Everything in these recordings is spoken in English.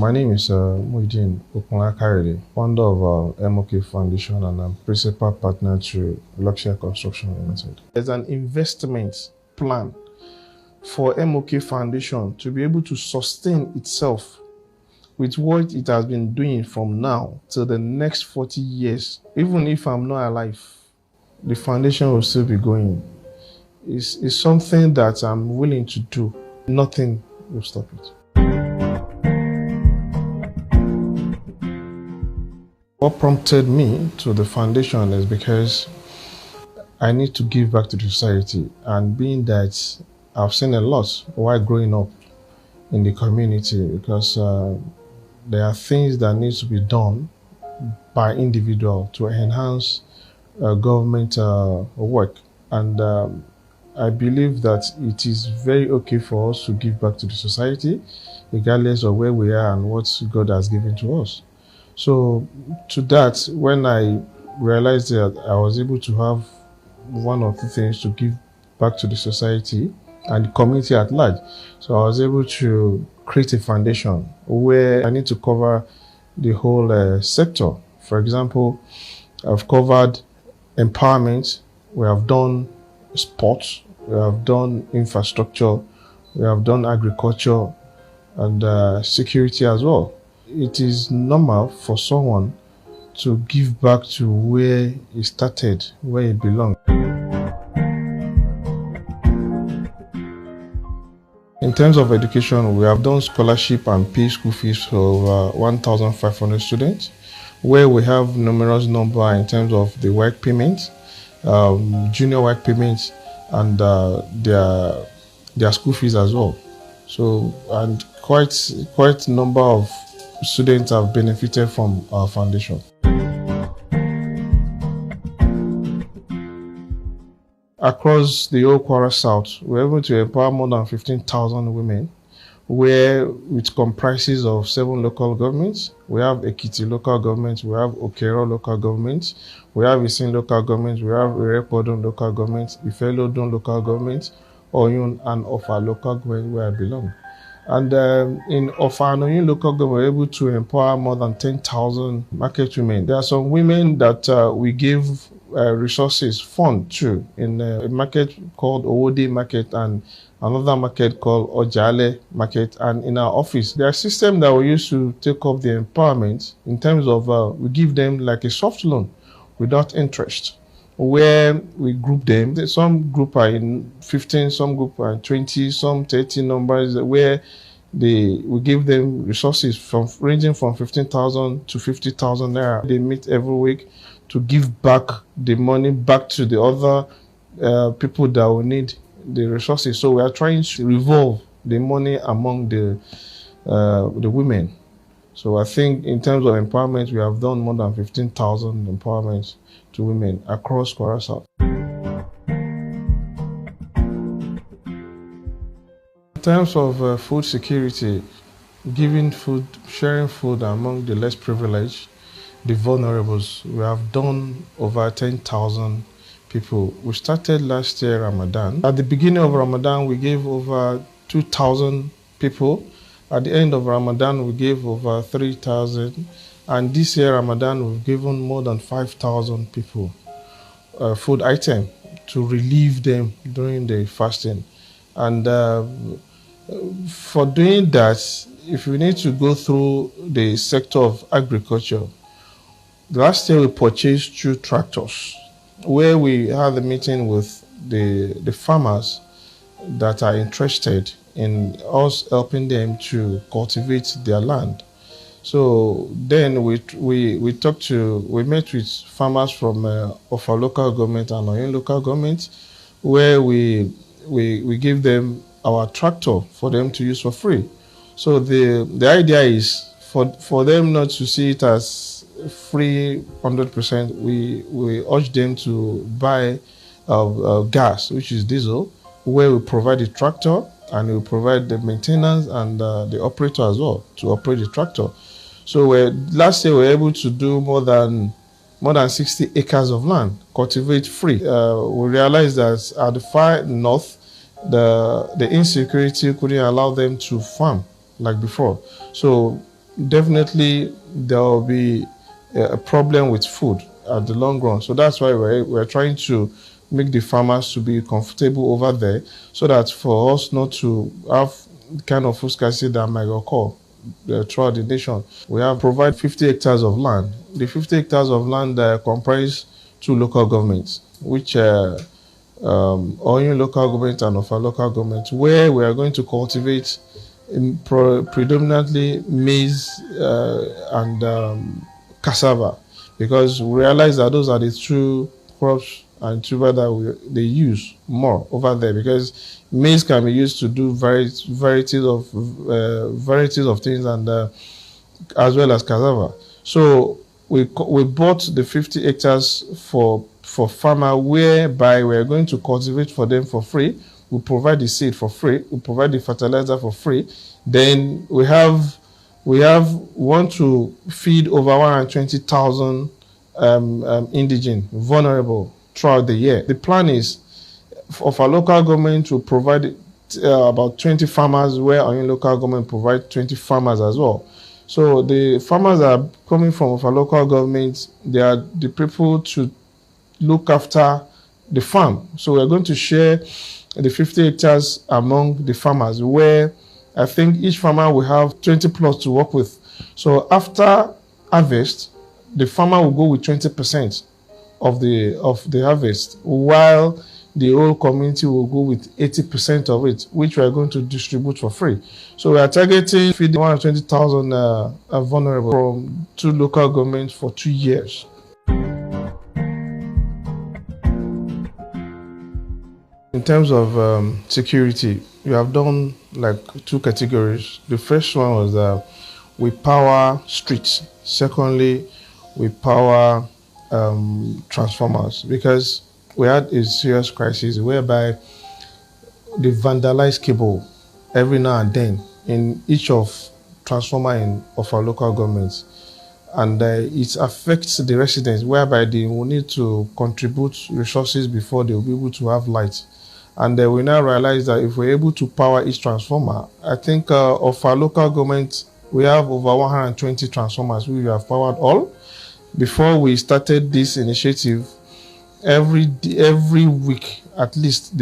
My name is Muyhydeen Okunlola Kayode, founder of MOK Foundation, and I'm principal partner to Luxury Construction Limited. There's an investment plan for MOK Foundation to be able to sustain itself with what it has been doing from now till the next 40 years. Even if I'm not alive, the foundation will still be going. It's something that I'm willing to do. Nothing will stop it. What prompted me to the foundation is because I need to give back to the society, and being that I've seen a lot while growing up in the community, because there are things that need to be done by individual to enhance government work, and I believe that it is very okay for us to give back to the society regardless of where we are and what God has given to us. So to that, when I realized that I was able to have one or two things to give back to the society and the community at large, so I was able to create a foundation where I need to cover the whole sector. For example, I've covered empowerment, we have done sports, we have done infrastructure, we have done agriculture, and security as well. It is normal for someone to give back to where he started, where he belonged. In terms of education, we have done scholarship and paid school fees for over 1,500 students, where we have numerous number in terms of the work payments, junior work payments, and their school fees as well. So, and quite number of students have benefited from our foundation. Across the whole Kwara South, we're able to empower more than 15,000 women, where it comprises of 7 local governments. We have Ekiti local government, we have Okero local government, we have Isin local government, we have Irepodun local government, Ifelodun local government, Oyun and Ofa local government, where I belong. And in Ofa and Oyun local government, we're able to empower more than 10,000 market women. There are some women that we give resources fund to in a market called Owode Market and another market called Ojale Market. And in our office, there are systems that we use to take up the empowerment in terms of we give them like a soft loan without interest, where we group them. Some group are in 15, some group are in 20, some 30 numbers, where we give them resources ranging from 15,000 to 50,000 naira. They meet every week to give back the money back to the other people that will need the resources. So we are trying to revolve the money among the women. So I think in terms of empowerment, we have done more than 15,000 empowerments to women across Kwara South. In terms of food security, giving food, sharing food among the less privileged, the vulnerables, we have done over 10,000 people. We started last year Ramadan. At the beginning of Ramadan, we gave over 2,000 people. At the end of Ramadan, we gave over 3,000. And this year Ramadan, we've given more than 5,000 people food item to relieve them during the fasting. And for doing that, if we need to go through the sector of agriculture, last year we purchased 2 tractors, where we had a meeting with the farmers that are interested in us helping them to cultivate their land. So then we met with farmers from of our local government and our own local government, where we give them our tractor for them to use for free. So the idea is for them not to see it as free 100%. We urge them to buy gas, which is diesel, where we provide the tractor and we provide the maintenance and the operator as well to operate the tractor. So last year we were able to do more than 60 acres of land, cultivate free. We realized that at the far north, the insecurity couldn't allow them to farm like before. So definitely there will be a problem with food at the long run. So that's why we're trying to make the farmers to be comfortable over there, so that for us not to have the kind of food scarcity that might occur throughout the nation. We have provide 50 hectares of land. The 50 hectares of land comprise 2 local governments, which Oyo local government and Ofa local government, where we are going to cultivate predominantly maize and cassava, because we realize that those are the two crops and tuber that they use more over there, because maize can be used to do varieties of things, and as well as cassava. So we bought the 50 hectares for farmer, whereby we are going to cultivate for them for free. We provide the seed for free. We provide the fertilizer for free. Then we want to feed over 120,000 indigent, vulnerable throughout the year. The plan is of our local government to provide about 20 farmers, where our local government provide 20 farmers as well. So the farmers that are coming from our local government, they are the people to look after the farm. So we're going to share the 50 hectares among the farmers, where I think each farmer will have 20 plots to work with. So after harvest, the farmer will go with 20% of the harvest, while the whole community will go with 80% of it, which we are going to distribute for free. So we are targeting feeding 120,000 vulnerable from 2 local governments for 2 years. In terms of security, we have done like 2 categories. The first one was we power streets. Secondly, we power transformers, because we had a serious crisis whereby they vandalize cable every now and then in each of transformer of our local governments, and it affects the residents, whereby they will need to contribute resources before they will be able to have light. And we now realize that if we're able to power each transformer, I think of our local government, we have over 120 transformers we have powered all. Before we started this initiative, every week at least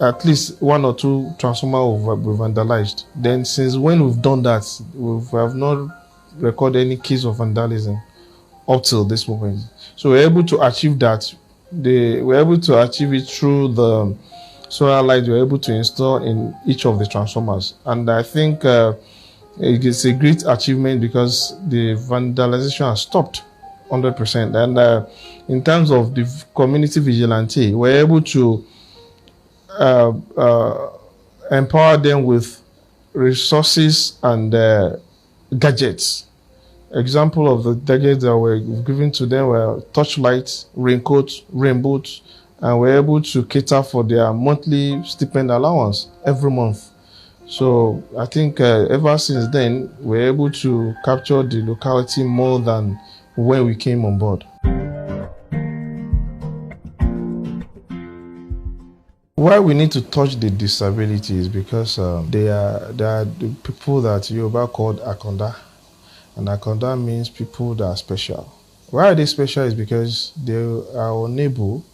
at least 1 or 2 transformers will be vandalized. Then since when we've done that, we have not recorded any case of vandalism up till this moment. So we're able to achieve that. We're able to achieve it through the solar lights we're able to install in each of the transformers. And I think it's a great achievement, because the vandalization has stopped 100%. And in terms of the community vigilante, we're able to empower them with resources and gadgets. Example of the gadgets that were given to them were torchlights, raincoats, rain boots, and we're able to cater for their monthly stipend allowance every month. So I think ever since then, we're able to capture the locality more than when we came on board. Why we need to touch the disabilities, because they are the people that Yoruba called Akonda. And Akonda means people that are special. Why are they special is because they are unable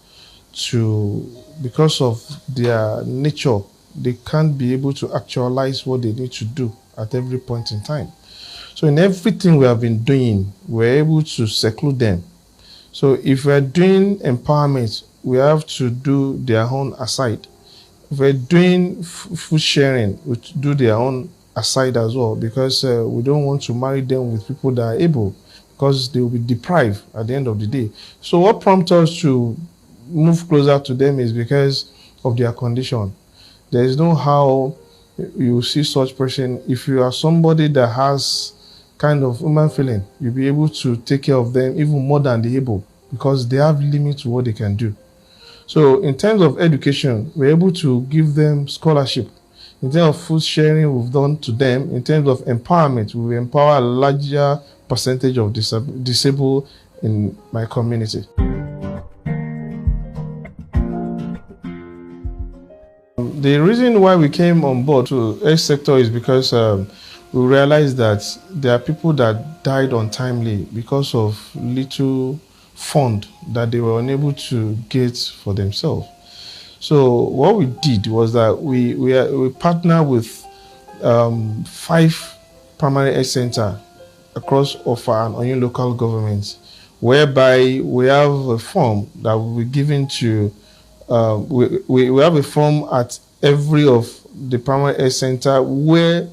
to, because of their nature, they can't be able to actualize what they need to do at every point in time. So in everything we have been doing, we're able to seclude them. So if we're doing empowerment, we have to do their own aside. If we're doing food sharing, we do their own aside as well, because we don't want to marry them with people that are able, because they will be deprived at the end of the day. So what prompts us to move closer to them is because of their condition. There is no how you see such person. If you are somebody that has kind of human feeling, you'll be able to take care of them even more than the able, because they have limits to what they can do. So in terms of education, we're able to give them scholarship. In terms of food sharing, we've done to them. In terms of empowerment, we empower a larger percentage of disabled in my community. The reason why we came on board to health sector is because we realized that there are people that died untimely because of little fund that they were unable to get for themselves. So what we did was that we partnered with 5 primary health centers across Offa and Oyo local governments, whereby we have a form that will be given to, we have a form at every of the primary health center where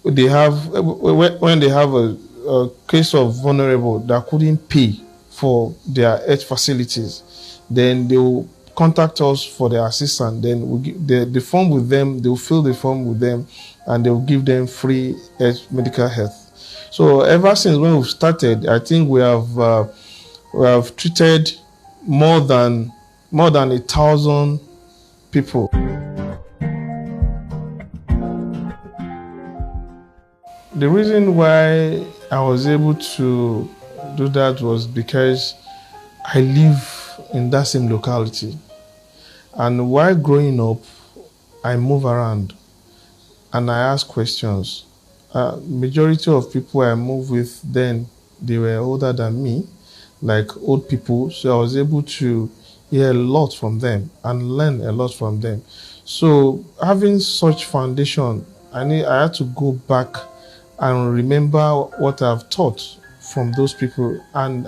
they have, when they have a case of vulnerable that couldn't pay for their health facilities, then they will contact us for their assistance. Then we give the form with them, they will fill the form with them, and they will give them free medical health. So ever since when we started, I think we have treated more than 1,000 people. The reason why I was able to do that was because I live in that same locality. And while growing up, I move around and I ask questions. Majority of people I move with then, they were older than me, like old people. So I was able to hear a lot from them and learn a lot from them. So having such foundation, I had to go back and remember what I've taught from those people. And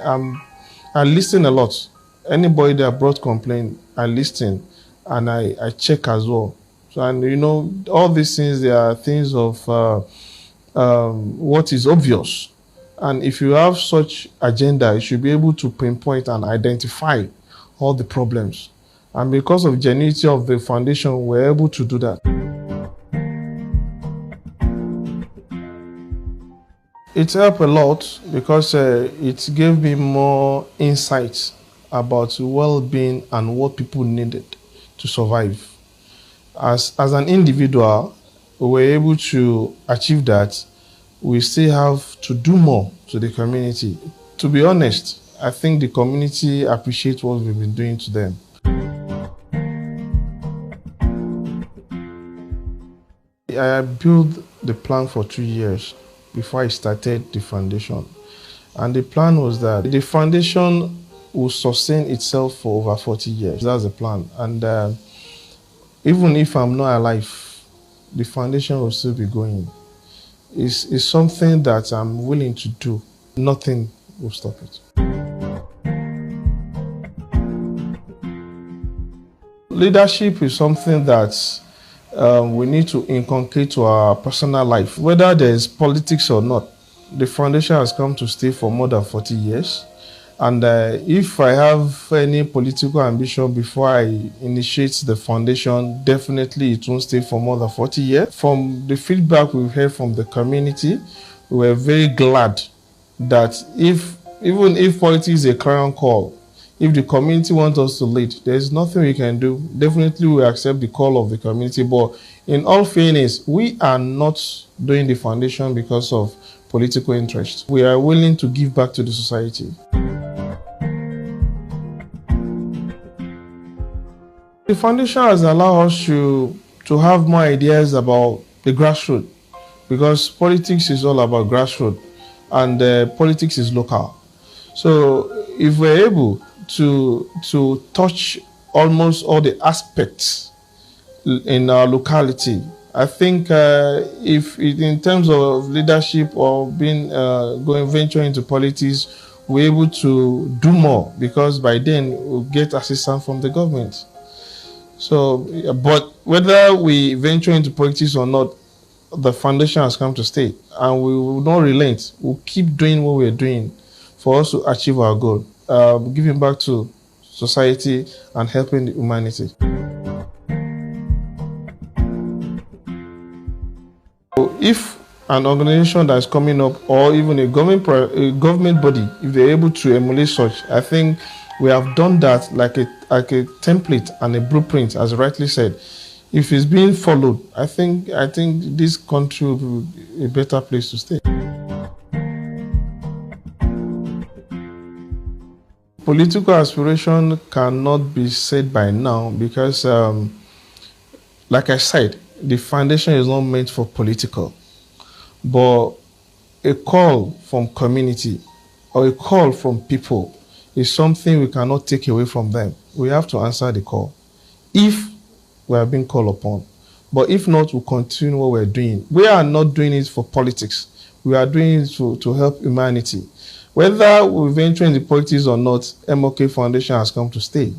I listen a lot. Anybody that brought complaint, I listen and I check as well. So, and you know, all these things, they are things of what is obvious. And if you have such agenda, you should be able to pinpoint and identify all the problems. And because of the genuinity of the foundation, we're able to do that. It helped a lot because it gave me more insights about well-being and what people needed to survive. As an individual, we were able to achieve that. We still have to do more to the community. To be honest, I think the community appreciates what we've been doing to them. I built the plan for 2 years before I started the foundation. And the plan was that the foundation will sustain itself for over 40 years. That's the plan. And even if I'm not alive, the foundation will still be going. It's something that I'm willing to do. Nothing will stop it. Leadership is something that we need to inculcate to our personal life. Whether there's politics or not, the foundation has come to stay for more than 40 years. And if I have any political ambition before I initiate the foundation, definitely it won't stay for more than 40 years. From the feedback we've heard from the community, we were very glad that even if politics is a clarion call, if the community wants us to lead, there's nothing we can do. Definitely we accept the call of the community, but in all fairness, we are not doing the foundation because of political interest. We are willing to give back to the society. The foundation has allowed us to have more ideas about the grassroots, because politics is all about grassroots and politics is local. So if we're able to touch almost all the aspects in our locality, I think if in terms of leadership or venture into politics, we're able to do more, because by then we'll get assistance from the government. So, but whether we venture into politics or not, the foundation has come to stay, and we will not relent. We'll keep doing what we're doing for us to achieve our goal, giving back to society and helping the humanity. So if an organization that is coming up, or even a government body, if they're able to emulate such, I think we have done that like a template and a blueprint, as rightly said. If it's being followed, I think this country will be a better place to stay. Political aspiration cannot be said by now, because, like I said, the foundation is not meant for political. but a call from community or a call from people is something we cannot take away from them. We have to answer the call if we are being called upon. But if not, we'll continue what we're doing. We are not doing it for politics. We are doing it to help humanity. Whether we venture into politics or not, MOK Foundation has come to stay.